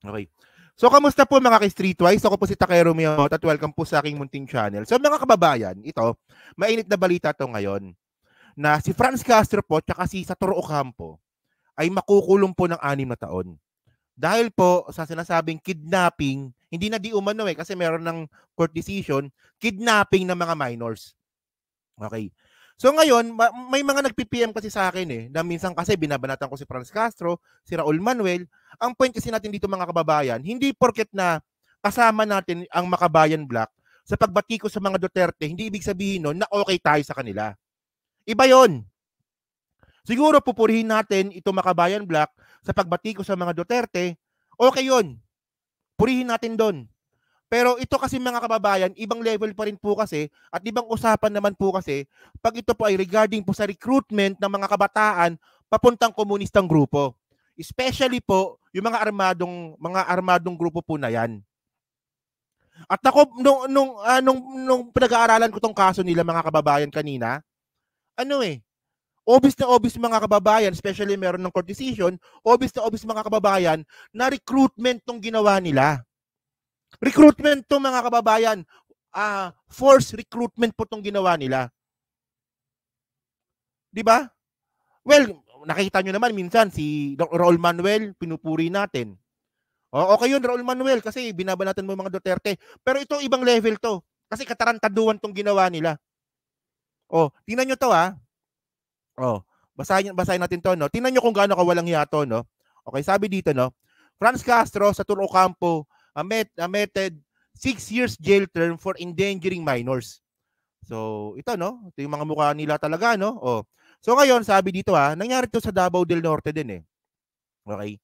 Okay. So, kamusta po mga ka-Streetwise? Ako po si Takero Miyamoto at welcome po sa aking munting channel. So, mga kababayan, ito, mainit na balita to ngayon na si Franz Castro po at si Satoru Ocampo ay makukulong po ng 6 na taon. Dahil po sa sinasabing kidnapping, hindi na di umano kasi meron ng court decision, kidnapping ng mga minors. Okay. So ngayon, may mga nagpi-PM kasi sa akin na minsan kasi binabanatan ko si Franz Castro, si Raul Manuel. Ang point kasi natin dito mga kababayan, hindi porket na kasama natin ang Makabayan Black sa pagbati ko sa mga Duterte, hindi ibig sabihin nun na okay tayo sa kanila. Iba yon. Siguro pupurihin natin ito Makabayan Black sa pagbati ko sa mga Duterte, okay yon. Purihin natin doon. Pero ito kasi mga kababayan, ibang level pa rin po kasi at ibang usapan naman po kasi pag ito po ay regarding po sa recruitment ng mga kabataan papuntang komunistang grupo. Especially po yung mga armadong grupo po na yan. At ako nung pinag-aaralan ko tong kaso nila mga kababayan kanina, obvious na obvious mga kababayan, especially meron ng court decision, obvious na obvious mga kababayan na recruitment tong ginawa nila. Recruitment to mga kababayan. Force recruitment po itong ginawa nila. Di ba? Well, nakikita nyo naman minsan si Raul Manuel, pinupuri natin. Okay yun, Raul Manuel, kasi binabanatan mo mga Duterte. Pero ito ibang level to. Kasi katarantaduan tong ginawa nila. Tingnan nyo to basahin natin to, no? Tingnan nyo kung gaano kawalang hiya to, no? Okay, sabi dito, no? Franz Castro, Satoru Ocampo, meted 6 years jail term for endangering minors. So, ito, no? Ito yung mga mukha nila talaga, no? So, ngayon, sabi dito, nangyari to sa Davao del Norte din, Okay?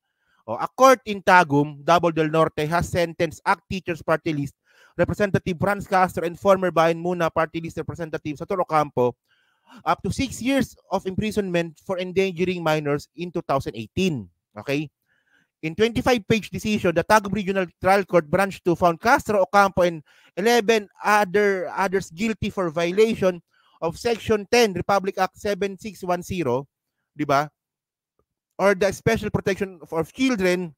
A court in Tagum, Davao del Norte, has sentenced ACT Teachers Party List Representative Franz Castro and former Bayan Muna Party List Representative Satoru Ocampo up to 6 years of imprisonment for endangering minors in 2018. Okay? In 25-page decision, the Tagum Regional Trial Court Branch 2 found Castro, Ocampo, and 11 others guilty for violation of Section 10 Republic Act 7610, di ba? Or the Special Protection for Children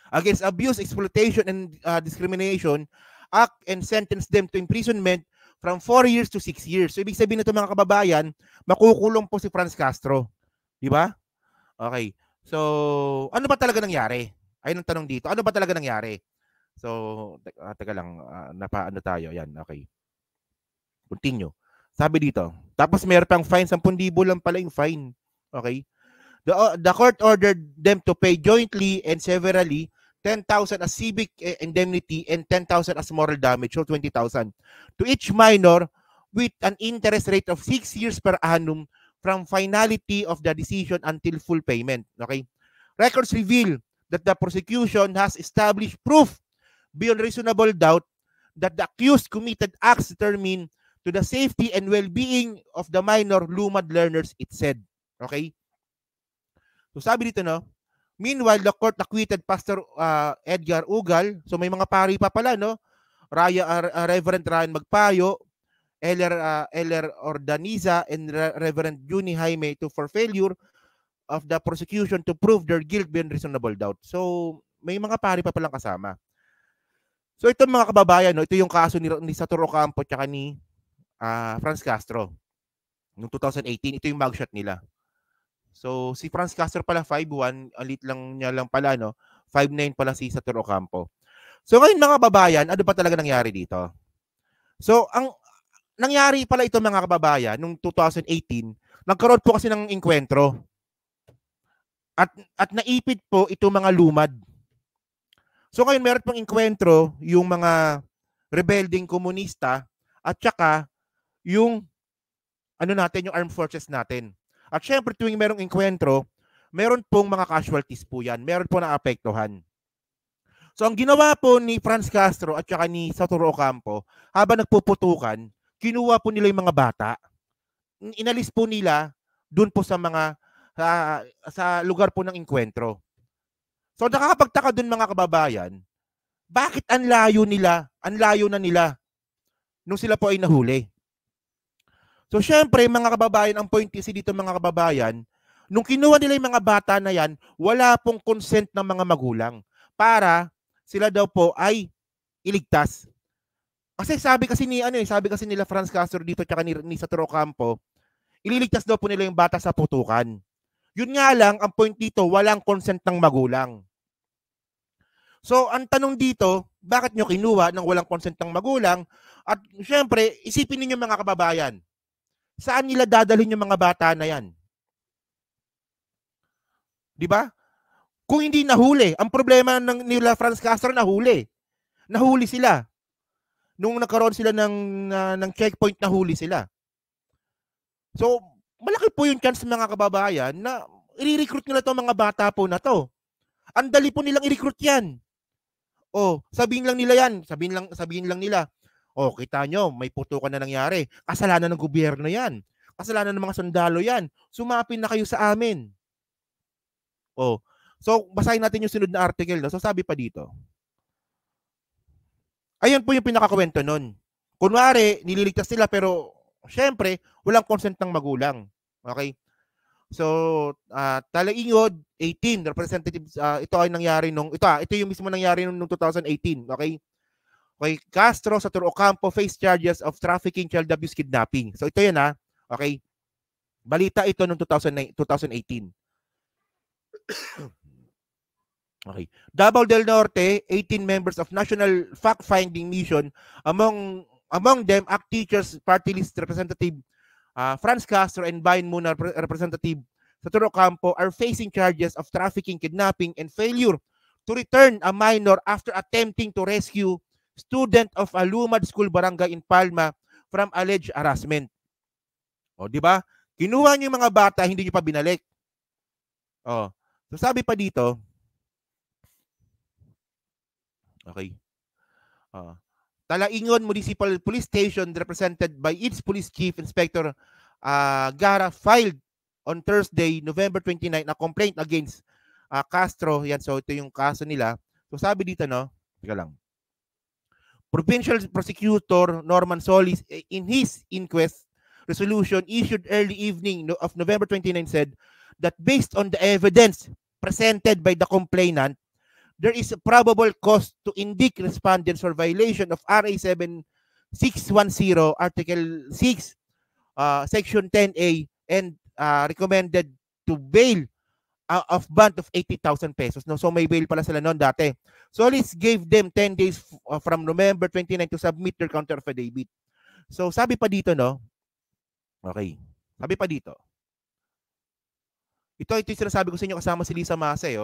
Against Abuse, Exploitation, and Discrimination Act and sentenced them to imprisonment from 4 years to 6 years. So, ibig sabihin nito mga kababayan, makukulong po si Franz Castro. Di ba? Okay. So, ano ba talaga nangyari? Ayun ang tanong dito. Ano ba talaga nangyari? So, teka lang, napaano tayo. Yan, okay. Continue. Sabi dito. Tapos meron pang fine, 10,000 lang pala yung fine. Okay. The court ordered them to pay jointly and severally 10,000 as civic indemnity and 10,000 as moral damage, so 20,000 to each minor with an interest rate of 6 years per annum from finality of the decision until full payment. Okay? Records reveal that the prosecution has established proof beyond reasonable doubt that the accused committed acts determined to the safety and well-being of the minor lumad learners, it said. Okay? So sabi dito, no? Meanwhile, the court acquitted Pastor Edgar Ugal. So may mga pari pa pala, no? Reverend Ryan Magpayo, Eller Ordaniza, and Reverend Juni Jaime for failure of the prosecution to prove their guilt beyond reasonable doubt. So may mga pari pa palang kasama. So ito mga kababayan, no? Ito yung kaso ni Satoru Ocampo at ni Franz Castro. Noong 2018, ito yung mugshot nila. So, si Franz Castro pala 5'1", alit lang niya lang pala, no? 5'9" pala si Satoru Ocampo. So, ngayon mga kababayan, ano ba talaga nangyari dito? So, ang nangyari pala ito mga kababayan, noong 2018, nagkaroon po kasi ng inkwentro. At naipit po itong mga lumad. So, ngayon meron pang inkwentro yung mga rebelding komunista at saka yung yung armed forces natin. At syempre, tuwing merong inkwentro, meron pong mga casualties po yan. Meron po na apektuhan. So, ang ginawa po ni Franz Castro at saka ni Satoru Ocampo, habang nagpuputukan, kinuha po nila yung mga bata. Inalis po nila dun po sa mga sa lugar po ng inkwentro. So, nakakapagtaka dun mga kababayan, bakit ang layo na nila nung sila po ay nahuli? So, syempre, mga kababayan, ang point kasi dito mga kababayan, nung kinuha nila yung mga bata na yan, wala pong consent ng mga magulang. para sila daw po ay iligtas. Kasi sabi kasi nila Franz Castro dito tsaka ni Saturo Ocampo, ililigtas daw po nila yung bata sa putukan. Yun nga lang, ang point dito, walang consent ng magulang. So, ang tanong dito, bakit nyo kinuha ng walang consent ng magulang? At syempre, isipin ninyo mga kababayan, saan nila dadalhin yung mga bata na yan? Di ba? Kung hindi nahuli, ang problema nila Franz Castro, nahuli. Nahuli sila. Nung nagkaroon sila ng checkpoint, nahuli sila. So, malaki po yung chance mga kababayan na i-recruit nila itong mga bata po na to. Ang dali po nilang i-recruit yan. Sabihin lang nila yan. Sabihin lang nila, kita nyo, may putukan na nangyari. Kasalanan ng gobyerno yan. Kasalanan ng mga sundalo yan. Sumapin na kayo sa amin. So, basahin natin yung sunod na article. No? So, sabi pa dito. Ayun po yung pinakakwento nun. Kunwari, nililigtas sila pero syempre, walang consent ng magulang. Okay? So, Talaingod, 18 representatives, ito ay nangyari ito yung mismo nangyari nung 2018. Okay? Okay, Castro, Saturo Ocampo face charges of trafficking, child abuse, kidnapping. So, ito yan Okay? Balita ito noong 2018. Okay. Davao del Norte, 18 members of National Fact-Finding Mission, among them ACT Teachers Party List Representative Franz Castro and Bayan Muna Representative Saturo Ocampo are facing charges of trafficking, kidnapping, and failure to return a minor after attempting to rescue student of a Lumad School Barangay in Palma from alleged harassment. Di ba? Kinuha niyo yung mga bata, hindi niyo pa binalik. So sabi pa dito, okay. Talaingod Municipal Police Station represented by its Police Chief Inspector Gara filed on Thursday, November 29 a complaint against Castro. Yan, so ito yung kaso nila. So sabi dito, teka lang. Provincial Prosecutor Norman Solis in his inquest resolution issued early evening of November 29 said that based on the evidence presented by the complainant, there is a probable cause to indict respondents for violation of RA 7610, Article 6, Section 10A, and recommended to bail of bond of 80,000 pesos. No? So may bail pala sila noon dati. Solis gave them 10 days from November 29 to submit their counter affidavit. So sabi pa dito, okay, sabi pa dito. Ito yung sinasabi ko sa inyo kasama si Lisa Mase,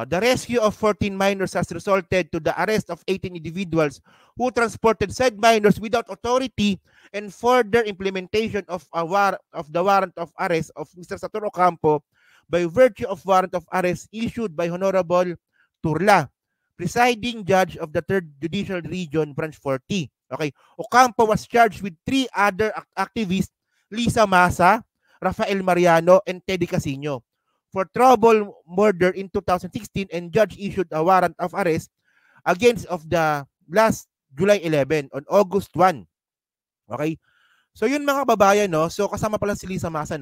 the rescue of 14 minors has resulted to the arrest of 18 individuals who transported said minors without authority and further implementation of the warrant of arrest of Mr. Saturo Ocampo by virtue of warrant of arrest issued by Honorable Turla, presiding judge of the 3rd Judicial Region, Branch 40. Okay, Ocampo was charged with 3 other activists, Lisa Masa, Rafael Mariano, and Teddy Casino, for trouble murder in 2016, and judge issued a warrant of arrest against of the last July 11 on August 1. Okay? So yun mga kababayan, so kasama pala si Lisa Masa,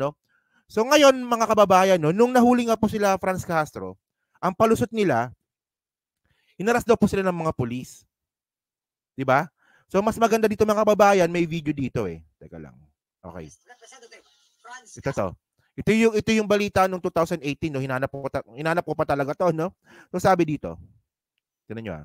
So ngayon mga kababayan, nung nahuli nga po sila Franz Castro, ang palusot nila, hinaras daw po sila ng mga pulis. 'Di ba? So mas maganda dito mga kababayan, may video dito Teka lang. Okay. Ito to. Ito yung balita nung 2018, hinanap ko pa talaga to, So sabi dito. Tingnan niyo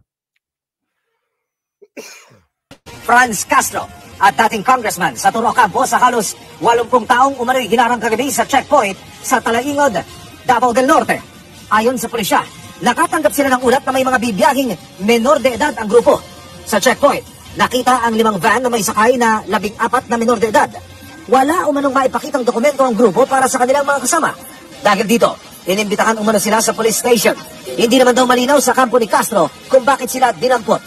Franz Castro at dating congressman Saturo Ocampo sa halos 80 taong umano'y hinarang kagabi sa checkpoint sa Talaingod, Davao del Norte. Ayon sa pulisya, nakatanggap sila ng ulat na may mga bibiyahing menor de edad ang grupo. Sa checkpoint, nakita ang 5 van na may sakay na 14 na menor de edad. Wala umanong maipakitang dokumento ang grupo para sa kanilang mga kasama. Dahil dito, inimbitahan umano sila sa police station. Hindi naman daw malinaw sa kampo ni Castro kung bakit sila dinampot.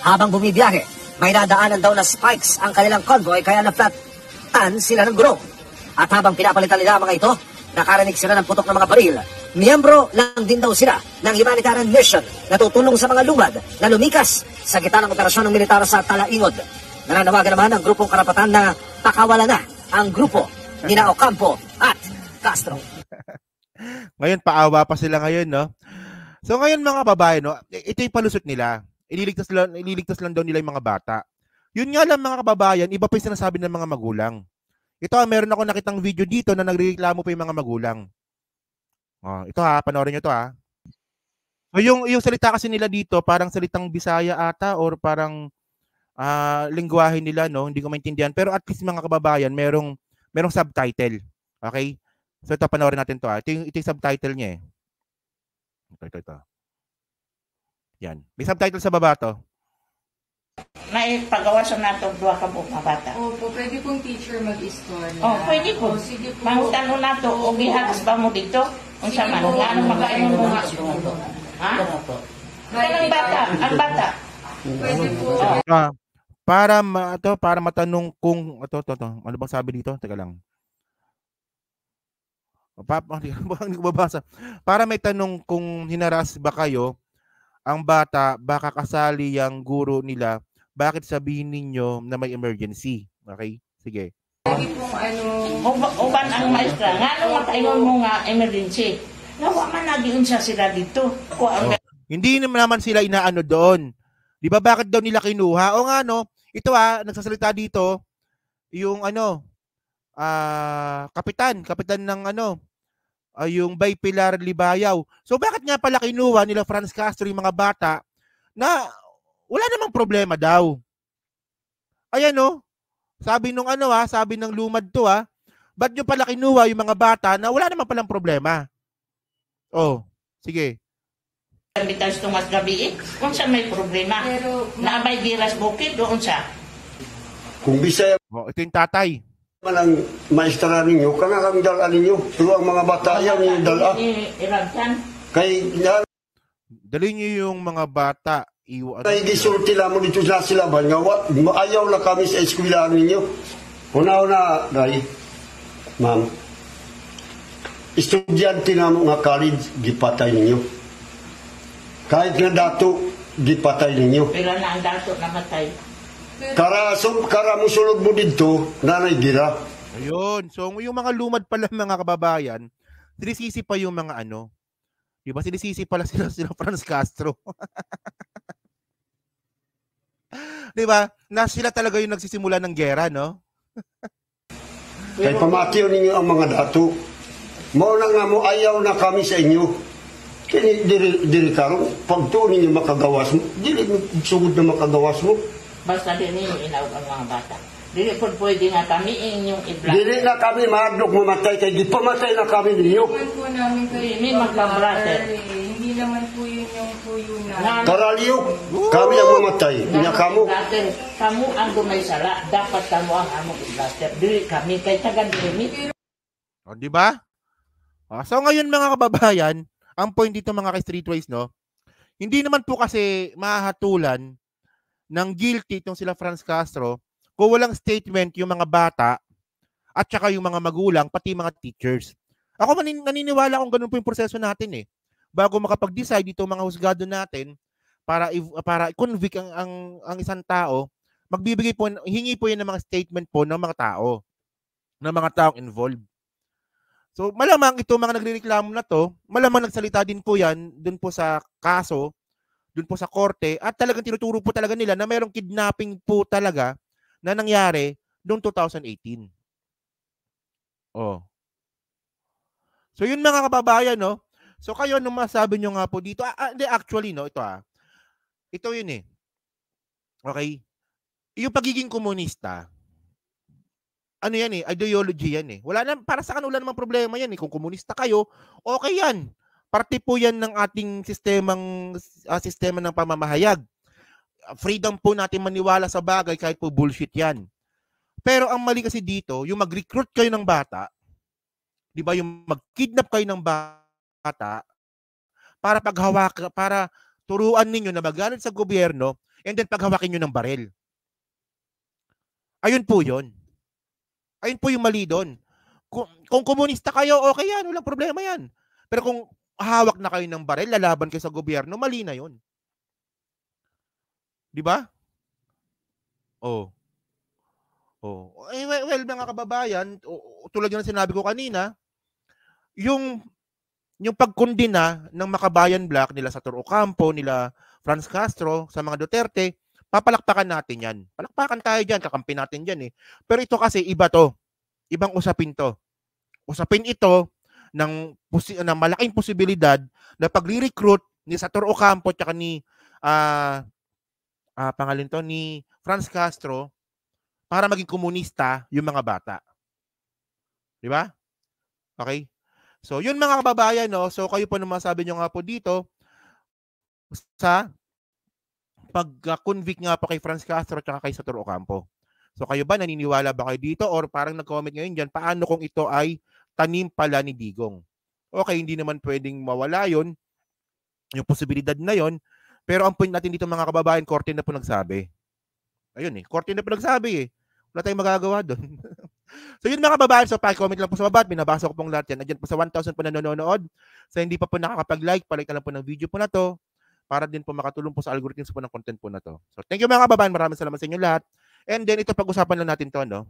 Habang bumibiyahe, may nadaanan daw na spikes ang kanilang convoy kaya na-flat-tan sila ng gulong. At habang pinapalitan nila ang mga ito, nakarinig sila ng putok ng mga baril. Miyembro lang din daw sila ng humanitarian mission na tutulong sa mga lumad na lumikas sa gitna ng operasyon ng militar sa Talaingod. Nananawagan naman ang grupong karapatan na pakawalan na ang grupo ni Ocampo at Castro. Ngayon, paawa pa sila ngayon, So ngayon mga kababayan, no, ito yung palusot nila. Ililigtas lang daw nila yung mga bata. Yun nga lang mga kababayan, iba pa yung sinasabi ng mga magulang. Ito, meron ako nakitang video dito na nagrereklamo pa yung mga magulang. Ito panoorin nyo to ha. So yung salita kasi nila dito, parang salitang Bisaya ata or parang lingwahe nila, no? Hindi ko maintindihan. Pero at least mga kababayan, merong subtitle. Okay? So ito, panoorin natin to ha. Ito yung subtitle niya eh. Ito. Yan. May subtitle sa baba to. May pagawasan nato duha ka buong mga bata. Opo, pwede pong teacher mag-istorya. Pwede po. Sige po. Mangutano nato, o gihagas ba mo dito? Unsa man, nga anong makaingon mo nga? Ha? Ang bata, ang bata. Pwede po. Para matanong kung ito. Ano bang sabi dito? Teka lang. Hindi ko babasa. Para may tanong kung hinaras ba kayo ang bata, baka kasali yung guro nila, bakit sabihin ninyo na may emergency? Okay? Sige. Pwede pong Uban ang maestra, nga anong makaingon mo nga emergency? Nawa man nagiun sila dito. Hindi naman sila inaano doon. Di ba bakit daw nila kinuha? O nga no, ito nagsasalita dito, yung kapitan ng yung Bay Pilar Libayaw. So bakit nga pala kinuha nila Franz Castro yung mga bata na wala namang problema daw? Ayan no, sabi ng lumad to ba't nyo pala kinuha yung mga bata na wala namang palang problema? Sige. Bitas tungas gabi kung saan may problema. Pero naabay giras bukid doon sa. Kung Bisaya Ito yung tatay. ang maestra ninyo, kang dala ninyo. Pero ang mga bata yan yung dala. Kay Dali nyo yung mga bata. gisulti lang mo dito sa silaban nga ayaw na kami sa eskwela ninyo. Una-una, dahil, ma'am, estudyante na mo nga college, gipatay ninyo. Kahit nga dato, gipatay ninyo. Pero na ang dato namatay. Kara musulod mo dito, nanay gira. Ayun. So, yung mga lumad pala mga kababayan, sinisisi pa yung mga diba? Sinisisi pala sila Franz Castro. Diba? Na sila talaga yung nagsisimula ng gera, no? Kay pamatiyo ninyo ang mga dato. Mauna nga mo, ayaw na kami sa inyo. Kini diri karon pagtuon ninyo makagawas mo, dili sugod na makagawas mo. Basta din ninyo inawag ang mga bata. Dili po pwede nga kami inyong i-block. Dili na kami mahadlok mamatay kay di pamatay na kami ninyo. naman po namin kayo. Hindi magka-brother. Hindi naman po yun yung puyo na. Karaliyo, kami ang mamatay. Nya kamo. Kamu ang gumaysala, dapat kamu ang among i-blaster. Dili kami kay taga dili. Di ba? So ngayon mga kababayan, ang point dito mga ka-streetways, no? Hindi naman po kasi mahatulan ng guilty itong sila Franz Castro kung walang statement yung mga bata at saka yung mga magulang, pati mga teachers. Ako naniniwala kung ganun po yung proseso natin eh. Bago makapag-decide itong mga husgado natin para i-convict ang isang tao, hingi po yan ng mga statement po ng mga tao, ng mga taong involved. So malamang itong mga nagrereklamo na to, malamang nagsalita din po yan dun po sa kaso, dun po sa korte, at talagang tinuturo po talaga nila na mayroong kidnapping po talaga na nangyari noong 2018. So yun mga kababayan, no? So kayo, nung masabi nyo nga po dito, hindi actually, no? Ito yun eh. Okay? Yung pagiging komunista, ano yan eh, ideology yan eh. Para sa kanila wala namang problema yan eh. Kung komunista kayo, okay yan. Parte po yan ng ating sistema ng pamamahayag. Freedom po natin maniwala sa bagay kahit po bullshit yan. Pero ang mali kasi dito, yung mag-recruit kayo ng bata, di ba, yung mag-kidnap kayo ng bata para turuan ninyo na magalit sa gobyerno and then paghawakin nyo ng baril. Ayun po yun. Ayun po yung mali doon. Kung komunista kayo, okay yan, walang problema yan. Pero kung hawak na kayo ng baril, lalaban kayo sa gobyerno, mali na yun. Di ba? Well, mga kababayan, tulad yung sinabi ko kanina, yung yung pagkondena ng Makabayan Black nila Sator Ocampo, nila Franz Castro sa mga Duterte, papalakpakan natin yan. Palakpakan tayo dyan, kakampi natin dyan eh. Pero ito kasi iba to. Ibang usapin to. Usapin ito ng malaking posibilidad na pagre-recruit ni Sator Ocampo at ni pangalan to ni Franz Castro para maging komunista yung mga bata. Di ba? Okay? So, yun mga kababayan, no? So, kayo po naman sabi nyo nga po dito sa pag-convict nga po kay Franz Castro at kay Sator Ocampo. So, kayo ba naniniwala ba kayo dito or parang nag-comment ngayon dyan, paano kung ito ay tanim pala ni Digong? Okay, hindi naman pwedeng mawala yun, yung posibilidad na yun, pero ang point natin dito mga kababayan, korte na po nagsabi. Ayun eh, korte na po nagsabi eh. Wala tayong magagawa doon. So yun mga kababayan, so pa-comment lang po sa baba at binabasa ko pong lahat yan. Nandiyan po sa 1,000 po na nanonood. Sa hindi pa po nakakapag-like, palike na lang po ng video po na to para din po makatulong po sa algorithms po ng content po na to. So thank you mga kababayan, maraming salamat sa inyo lahat. And then ito pag-usapan lang natin to, no?